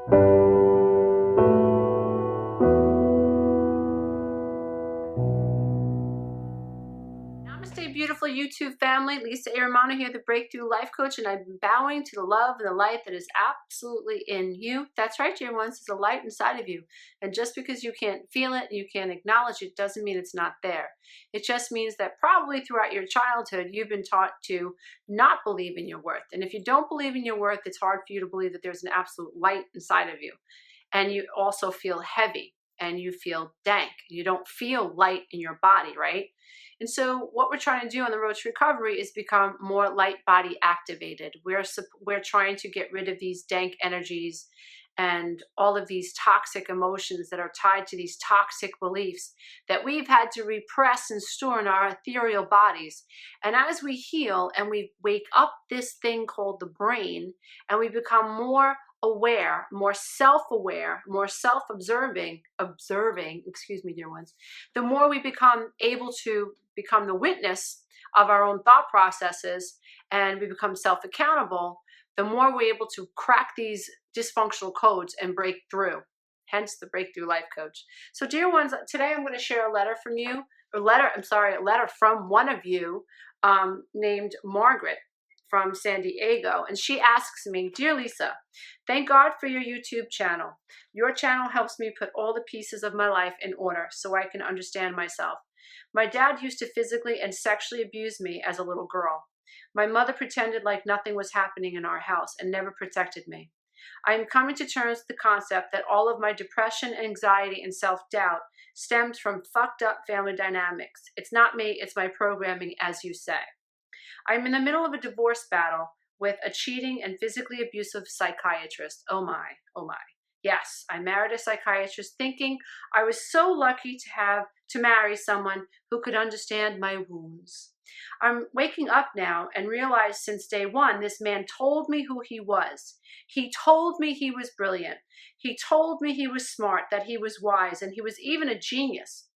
Namaste, beautiful YouTube family. Lisa A. Romano here, the Breakthrough Life Coach, and I'm bowing to the love and the light that is absolutely in you. That's right, dear ones, there's a light inside of you. And just because you can't feel it and you can't acknowledge it doesn't mean it's not there. It just means that probably throughout your childhood, you've been taught to not believe in your worth. And if you don't believe in your worth, it's hard for you to believe that there's an absolute light inside of you. And you also feel heavy and you feel dank. You don't feel light in your body, right? And so what we're trying to do on the road to recovery is become more light body activated. We're trying to get rid of these dank energies and all of these toxic emotions that are tied to these toxic beliefs that we've had to repress and store in our ethereal bodies. And as we heal and we wake up this thing called the brain and we become more aware, more self-aware, more self-observing, excuse me, dear ones, the more we become able to become the witness of our own thought processes and we become self-accountable, the more we're able to crack these dysfunctional codes and break through. Hence the Breakthrough Life Coach. So dear ones, today I'm going to share a letter from you, a letter from one of you named Margaret from San Diego, and she asks me, "Dear Lisa, thank God for your YouTube channel. Your channel helps me put all the pieces of my life in order so I can understand myself. My dad used to physically and sexually abuse me as a little girl. My mother pretended like nothing was happening in our house and never protected me. I am coming to terms with the concept that all of my depression, anxiety, and self-doubt stems from fucked up family dynamics. It's not me, it's my programming, as you say. I'm in the middle of a divorce battle with a cheating and physically abusive psychiatrist. Oh my, oh my. Yes, I married a psychiatrist thinking I was so lucky to marry someone who could understand my wounds. I'm waking up now and realize since day one, this man told me who he was. He told me he was brilliant. He told me he was smart, that he was wise, and he was even a genius.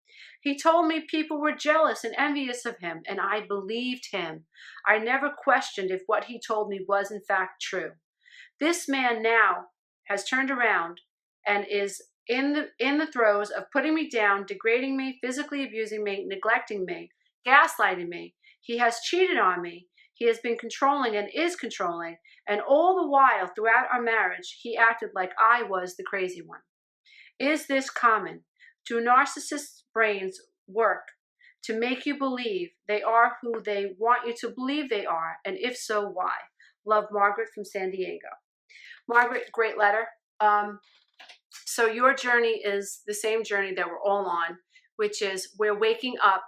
He told me people were jealous and envious of him, and I believed him. I never questioned if what he told me was in fact true. This man now has turned around and is in the throes of putting me down, degrading me, physically abusing me, neglecting me, gaslighting me. He has cheated on me. He has been controlling and is controlling, and all the while throughout our marriage, he acted like I was the crazy one. Is this common? Do narcissists' brains work to make you believe they are who they want you to believe they are? And if so, why? Love, Margaret from San Diego. Margaret, great letter. So your journey is the same journey that we're all on, which is we're waking up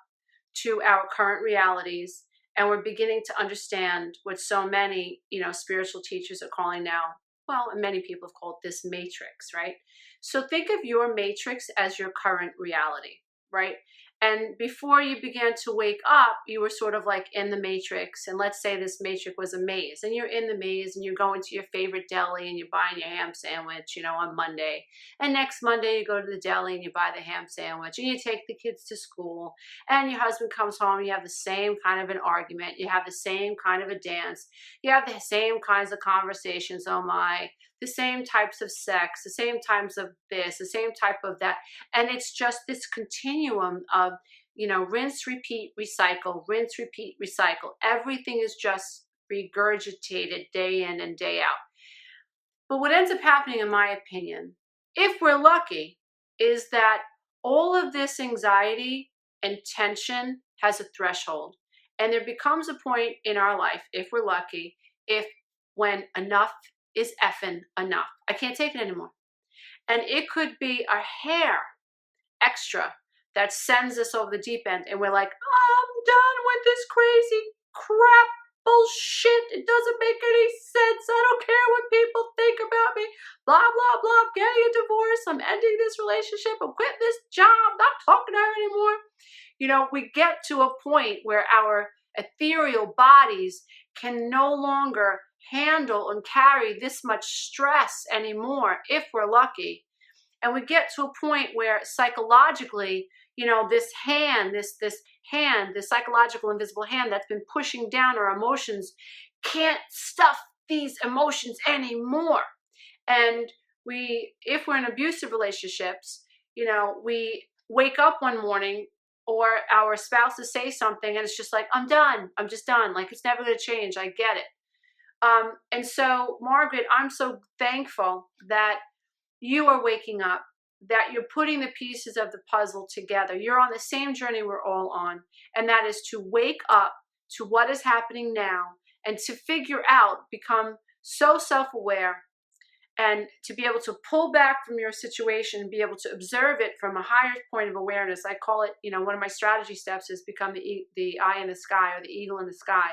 to our current realities and we're beginning to understand what so many, spiritual teachers are calling now, well, and many people have called this matrix, right? So think of your matrix as your current reality, right? And before you began to wake up, you were sort of like in the matrix. And let's say this matrix was a maze, and you're in the maze and you're going to your favorite deli and you're buying your ham sandwich, on Monday. And next Monday you go to the deli and you buy the ham sandwich and you take the kids to school and your husband comes home. You have the same kind of an argument. You have the same kind of a dance. You have the same kinds of conversations. Oh my, the same types of sex, the same types of this, the same type of that. And it's just this continuum of, rinse, repeat, recycle, rinse, repeat, recycle. Everything is just regurgitated day in and day out. But what ends up happening, in my opinion, if we're lucky, is that all of this anxiety and tension has a threshold. And there becomes a point in our life, if we're lucky, when enough is effing enough. I can't take it anymore. And it could be a hair extra that sends us over the deep end. And we're like, I'm done with this crazy crap bullshit. It doesn't make any sense. I don't care what people think about me. Blah, blah, blah. I'm getting a divorce. I'm ending this relationship. I'm quitting this job. Not talking to her anymore. We get to a point where our ethereal bodies can no longer handle and carry this much stress anymore, if we're lucky. And we get to a point where psychologically, this psychological invisible hand that's been pushing down our emotions can't stuff these emotions anymore. And if we're in abusive relationships, we wake up one morning or our spouses say something and it's just like, I'm done. I'm just done. Like, it's never going to change. I get it. And so, Margaret, I'm so thankful that you are waking up, that you're putting the pieces of the puzzle together. You're on the same journey we're all on, and that is to wake up to what is happening now and to figure out, become so self-aware, and to be able to pull back from your situation and be able to observe it from a higher point of awareness. I call it, one of my strategy steps is become the eye in the sky, or the eagle in the sky,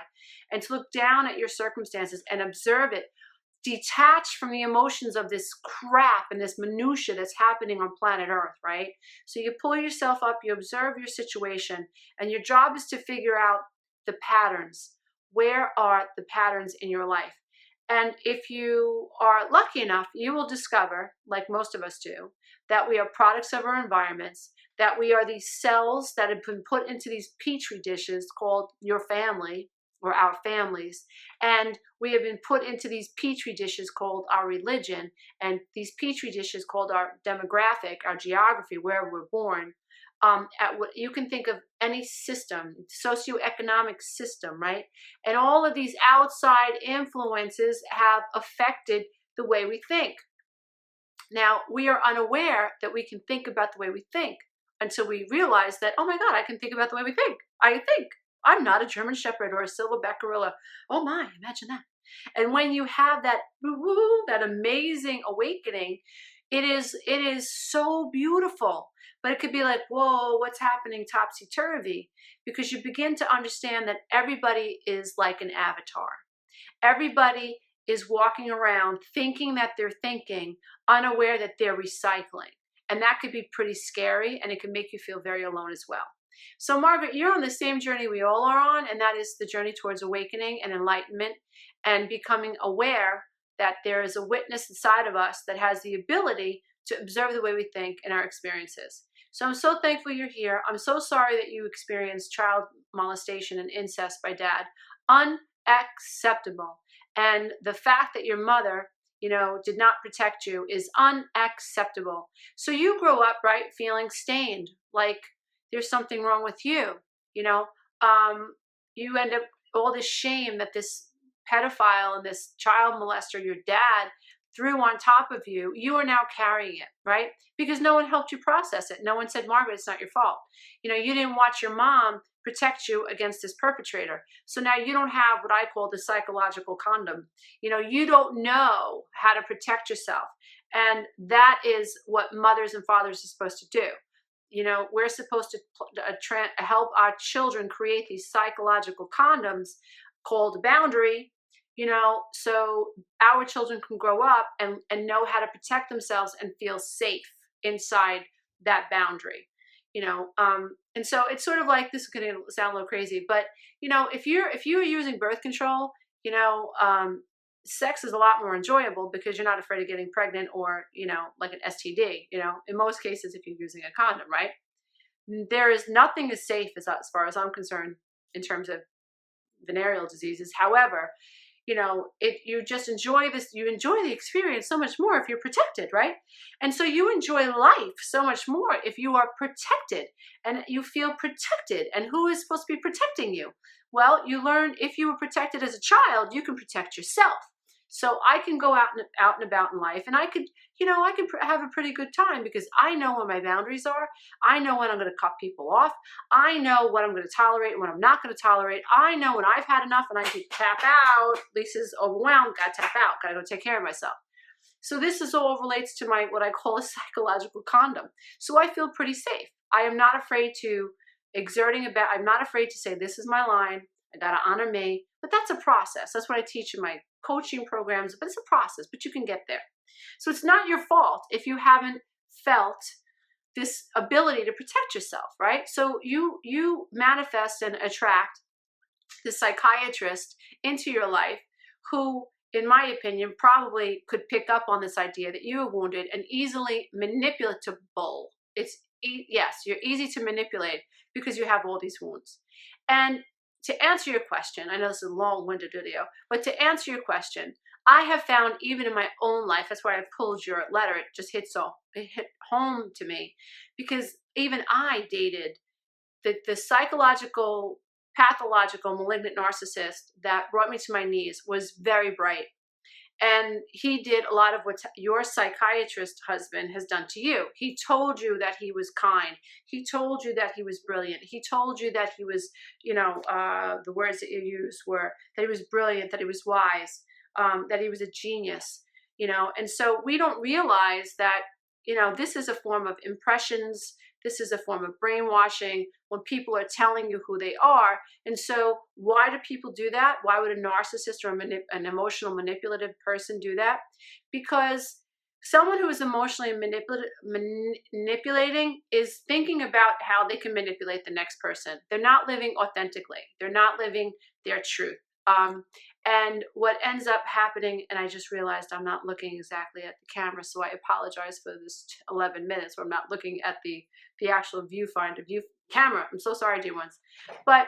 and to look down at your circumstances and observe it, detached from the emotions of this crap and this minutia that's happening on planet Earth, right? So you pull yourself up, you observe your situation, and your job is to figure out the patterns. Where are the patterns in your life? And if you are lucky enough, you will discover, like most of us do, that we are products of our environments, that we are these cells that have been put into these petri dishes called your family or our families. And we have been put into these petri dishes called our religion, and these petri dishes called our demographic, our geography, where we're born. At what you can think of, any system, socioeconomic system, right? And all of these outside influences have affected the way we think. Now, we are unaware that we can think about the way we think until we realize that, oh my God, I can think about the way we think. I think I'm not a German Shepherd or a silverback gorilla. Oh my, imagine that. And when you have that, that amazing awakening, it is so beautiful. But it could be like, whoa, what's happening topsy-turvy? Because you begin to understand that everybody is like an avatar. Everybody is walking around thinking that they're thinking, unaware that they're recycling. And that could be pretty scary, and it can make you feel very alone as well. So Margaret, you're on the same journey we all are on, and that is the journey towards awakening and enlightenment and becoming aware that there is a witness inside of us that has the ability to observe the way we think and our experiences. So I'm so thankful you're here. I'm so sorry that you experienced child molestation and incest by dad. Unacceptable. And the fact that your mother, did not protect you is unacceptable. So you grow up, right, feeling stained, like there's something wrong with you. You end up all this shame that this pedophile and this child molester, your dad, threw on top of you. You are now carrying it, right? Because no one helped you process it. No one said, Margaret, it's not your fault. You didn't watch your mom protect you against this perpetrator. So now you don't have what I call the psychological condom. You don't know how to protect yourself. And that is what mothers and fathers are supposed to do. We're supposed to help our children create these psychological condoms called boundary, so our children can grow up and know how to protect themselves and feel safe inside that boundary, and so it's sort of like, this is going to sound a little crazy, but if you are using birth control, sex is a lot more enjoyable because you're not afraid of getting pregnant or, like an STD, in most cases, if you're using a condom, right? There is nothing as safe as far as I'm concerned in terms of venereal diseases. However, you just enjoy this, you enjoy the experience so much more if you're protected, right? And so you enjoy life so much more if you are protected and you feel protected. And who is supposed to be protecting you? Well, you learn, if you were protected as a child, you can protect yourself. So I can go out and about in life, and I could have a pretty good time because I know where my boundaries are. I know when I'm going to cut people off. I know what I'm going to tolerate and what I'm not going to tolerate. I know when I've had enough and I can tap out. Lisa's overwhelmed, got to tap out, got to go take care of myself. So this is all relates to what I call a psychological condom. So I feel pretty safe. I am not afraid to I'm not afraid to say, this is my line. I got to honor me. But that's a process. That's what I teach in my coaching programs, but it's a process, but you can get there. So it's not your fault if you haven't felt this ability to protect yourself, right? So you manifest and attract the psychiatrist into your life who, in my opinion, probably could pick up on this idea that you are wounded and easily manipulatable. Yes, you're easy to manipulate because you have all these wounds. And to answer your question, I know this is a long-winded video, but to answer your question, I have found even in my own life, that's why I pulled your letter, it just hit home to me, because even I dated the psychological, pathological, malignant narcissist that brought me to my knees was very bright. And he did a lot of what your psychiatrist husband has done to you. He told you that he was kind. He told you that he was brilliant. He told you that he was, the words that you used were that he was brilliant, that he was wise, that he was a genius, And so we don't realize that, this is a form of impressions. This is a form of brainwashing when people are telling you who they are. And so why do people do that? Why would a narcissist or an emotional manipulative person do that? Because someone who is emotionally manipulating is thinking about how they can manipulate the next person. They're not living authentically. They're not living their truth. And what ends up happening, and I just realized I'm not looking exactly at the camera, so I apologize for this 11 minutes where I'm not looking at the actual viewfinder, camera. I'm so sorry, dear ones. But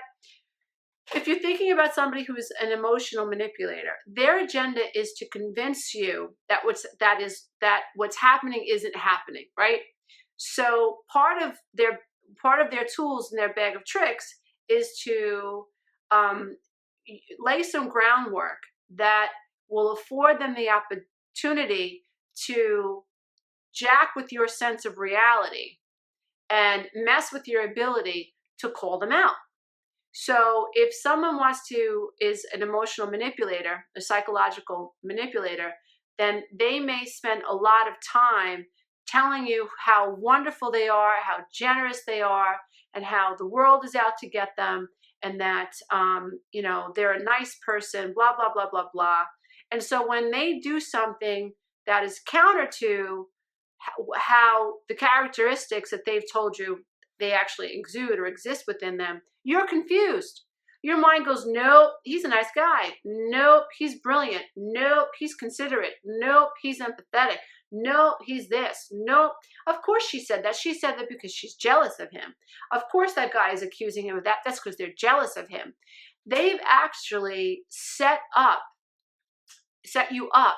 if you're thinking about somebody who is an emotional manipulator, their agenda is to convince you that what's happening isn't happening, right? So part of their tools in their bag of tricks is to lay some groundwork that will afford them the opportunity to jack with your sense of reality and mess with your ability to call them out. So if someone is an emotional manipulator, a psychological manipulator, then they may spend a lot of time telling you how wonderful they are, how generous they are, and how the world is out to get them, and that, they're a nice person, blah, blah, blah, blah, blah. And so when they do something that is counter to how the characteristics that they've told you they actually exude or exist within them, you're confused. Your mind goes, nope, he's a nice guy. Nope, he's brilliant. Nope, he's considerate. Nope, he's empathetic. Nope, he's this. Nope. Of course she said that. She said that because she's jealous of him. Of course that guy is accusing him of that. That's because they're jealous of him. They've actually set you up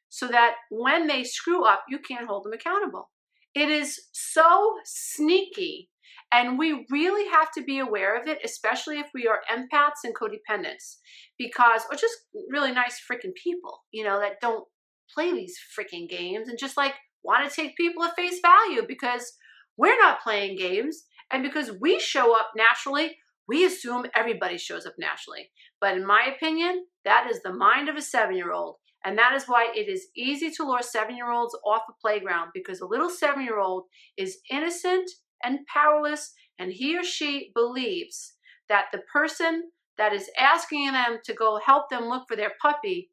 so that when they screw up, you can't hold them accountable. It is so sneaky, and we really have to be aware of it, especially if we are empaths and codependents, or just really nice freaking people, that don't play these freaking games and just want to take people at face value because we're not playing games, and because we show up naturally, we assume everybody shows up naturally. But in my opinion, that is the mind of a 7-year-old. And that is why it is easy to lure 7-year-olds off a playground, because a little 7-year-old is innocent and powerless, and he or she believes that the person that is asking them to go help them look for their puppy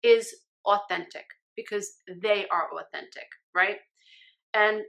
is authentic, because they are authentic, right? And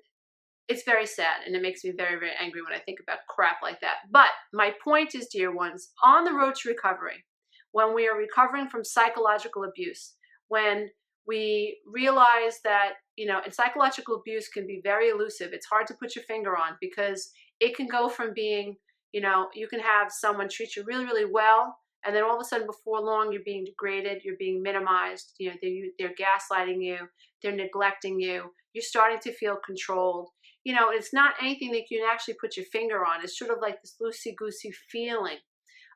it's very sad, and it makes me very, very angry when I think about crap like that. But my point is, dear ones, on the road to recovery, when we are recovering from psychological abuse, when we realize that, and psychological abuse can be very elusive. It's hard to put your finger on, because it can go from being, you can have someone treat you really, really well, and then all of a sudden before long you're being degraded, you're being minimized, they're gaslighting you, they're neglecting you, you're starting to feel controlled. It's not anything that you can actually put your finger on. It's sort of like this loosey-goosey feeling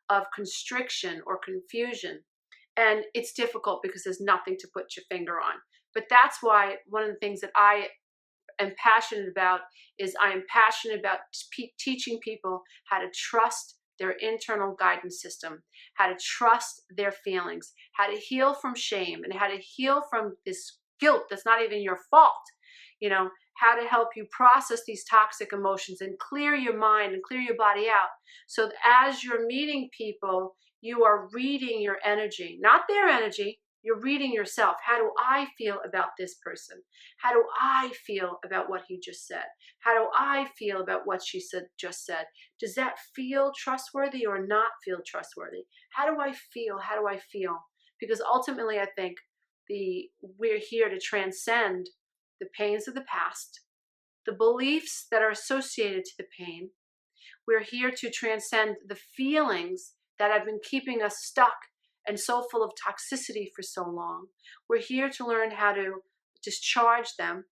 of constriction or confusion. And it's difficult because there's nothing to put your finger on. But that's why one of the things that I am passionate about is I am passionate about teaching people how to trust their internal guidance system, how to trust their feelings, how to heal from shame, and how to heal from this guilt that's not even your fault. How to help you process these toxic emotions and clear your mind and clear your body out, so that as you're meeting people, you are reading your energy, not their energy. You're reading yourself. How do I feel about this person? How do I feel about what he just said? How do I feel about what she just said? Does that feel trustworthy or not feel trustworthy? How do I feel? How do I feel? Because ultimately, I think we're here to transcend the pains of the past, the beliefs that are associated to the pain. We're here to transcend the feelings that have been keeping us stuck and so full of toxicity for so long. We're here to learn how to discharge them.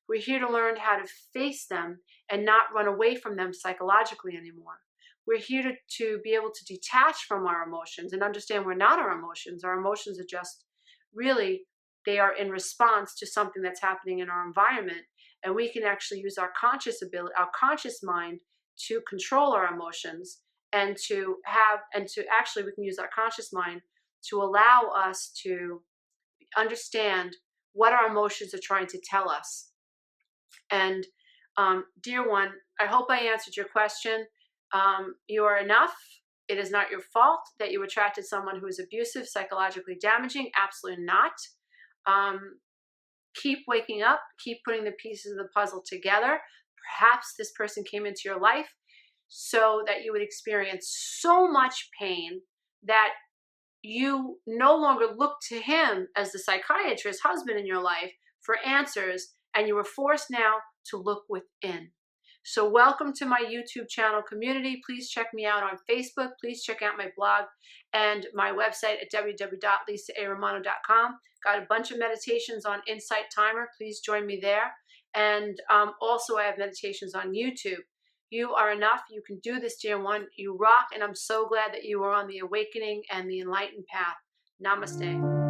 We're here to learn how to face them and not run away from them psychologically anymore. We're here to be able to detach from our emotions and understand we're not our emotions. Our emotions are just really, they are in response to something that's happening in our environment. And we can actually use our conscious ability, our conscious mind to control our emotions and to actually, we can use our conscious mind to allow us to understand what our emotions are trying to tell us. And dear one, I hope I answered your question. You are enough. It is not your fault that you attracted someone who is abusive, psychologically damaging. Absolutely not. Keep waking up. Keep putting the pieces of the puzzle together. Perhaps this person came into your life so that you would experience so much pain that you no longer look to him as the psychiatrist husband in your life for answers, and you were forced now to look within. So welcome to my YouTube channel community. Please check me out on Facebook. Please check out my blog and my website at www.lisaaromano.com. Got a bunch of meditations on Insight Timer. Please join me there. And also I have meditations on YouTube. You are enough. You can do this, dear one. You rock, and I'm so glad that you are on the awakening and the enlightened path. Namaste.